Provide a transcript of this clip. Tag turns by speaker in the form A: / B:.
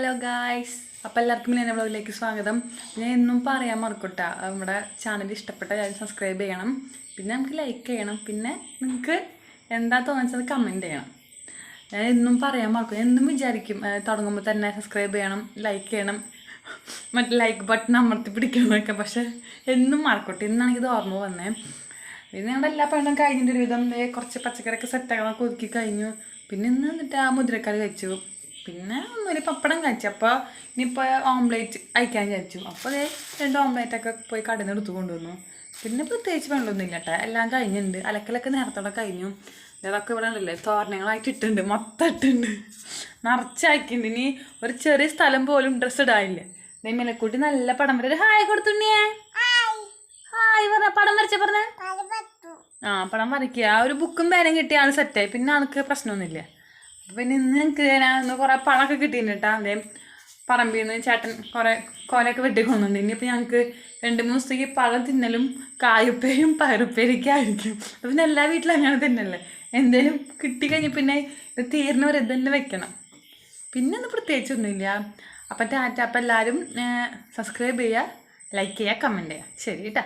A: Hello guys, അപ്പോൾ എല്ലാവർക്കും ഞാൻ വ്ളോഗിലേക്ക് സ്വാഗതം. ഞാൻ എന്നും പറയാൻ മറക്കട്ടെ, നമ്മുടെ ചാനൽ ഇഷ്ടപ്പെട്ട സബ്സ്ക്രൈബ് ചെയ്യണം, പിന്നെ നമുക്ക് ലൈക്ക് ചെയ്യണം, പിന്നെ നിങ്ങൾക്ക് എന്താ തോന്നിച്ചത് കമൻറ്റ് ചെയ്യണം. ഞാൻ എന്നും പറയാൻ മറക്കും, എന്നും വിചാരിക്കും തുടങ്ങുമ്പോൾ തന്നെ സബ്സ്ക്രൈബ് ചെയ്യണം, ലൈക്ക് ചെയ്യണം, മറ്റേ ലൈക്ക് ബട്ടൺ അമർത്തി പിടിക്കണമെന്നൊക്കെ. പക്ഷെ എന്നും മറക്കട്ടെ, ഇന്നാണെങ്കിൽ ഇത് ഓർമ്മ വന്നേ. പിന്നെ നമ്മുടെ എല്ലാ പണിയും കഴിഞ്ഞിട്ട് ഒരുവിധം കുറച്ച് പച്ചക്കറിയൊക്കെ സെറ്റാക്കി ഒതുക്കി കഴിഞ്ഞു. പിന്നെ ഇന്ന് എന്നിട്ട് ആ മുതിരക്കറി വെച്ചു. പിന്നെ ഒന്നൊരു പപ്പടം കഴിച്ചു. അപ്പോൾ ഇനിയിപ്പോൾ ഓംലേറ്റ് അയക്കാൻ വിചാരിച്ചു. അപ്പോൾ അതേ 2 ഓംലേറ്റൊക്കെ പോയി കടയിൽ നിന്ന് എടുത്തു കൊണ്ടുവന്നു. പിന്നെ പ്രത്യേകിച്ച് വെള്ളമൊന്നുമില്ല കേട്ടോ, എല്ലാം കഴിഞ്ഞിട്ടുണ്ട്. അലക്കലൊക്കെ നേരത്തോടെ കഴിഞ്ഞു. അതൊക്കെ ഇവിടെ ഉണ്ടല്ലേ തോരണങ്ങളായിട്ട് ഇട്ടുണ്ട്, മൊത്തം ഇട്ടുണ്ട്, നിറച്ചാക്കിയിട്ടുണ്ട്. ഇനി ഒരു ചെറിയ സ്ഥലം പോലും ഡ്രസ്സ് ഇടാനില്ല. മെലക്കൂട്ടി നല്ല പടം വരെ ഹായ് കൊടുത്തുണ്ണിയേ, ഹായ് പറഞ്ഞ പടം വരച്ച പറഞ്ഞ പടം വരയ്ക്കുക. ഒരു ബുക്കും പേനയും കിട്ടിയ ആൾ സെറ്റായി, പിന്നെ ആൾക്ക് പ്രശ്നമൊന്നുമില്ല. പിന്നെ ഇന്ന് ഞങ്ങൾക്ക് ഞാൻ കുറേ പഴമൊക്കെ കിട്ടിയിട്ടുണ്ട് കേട്ടോ. അതേ പറമ്പിൽ നിന്ന് ചേട്ടൻ കുറേ കോലൊക്കെ വെട്ടിക്കൊണ്ടുണ്ട്. ഇനിയിപ്പോൾ ഞങ്ങൾക്ക് 2-3 ദിവസത്തേക്ക് പഴം തിന്നലും കായുപ്പേരും പയറുപ്പേരൊക്കെ ആയിരിക്കും. പിന്നെ എല്ലാ വീട്ടിലും അങ്ങനെ തന്നെയല്ലേ, എന്തേലും കിട്ടിക്കഴിഞ്ഞ് പിന്നെ ഇത് തീർന്നവരെ ഇത് തന്നെ വെക്കണം. പിന്നെ ഒന്നും പ്രത്യേകിച്ചൊന്നുമില്ല. അപ്പം ടാറ്റ. അപ്പം എല്ലാവരും സബ്സ്ക്രൈബ് ചെയ്യുക, ലൈക്ക് ചെയ്യുക, കമൻറ്റ് ചെയ്യുക. ശരി കേട്ടോ.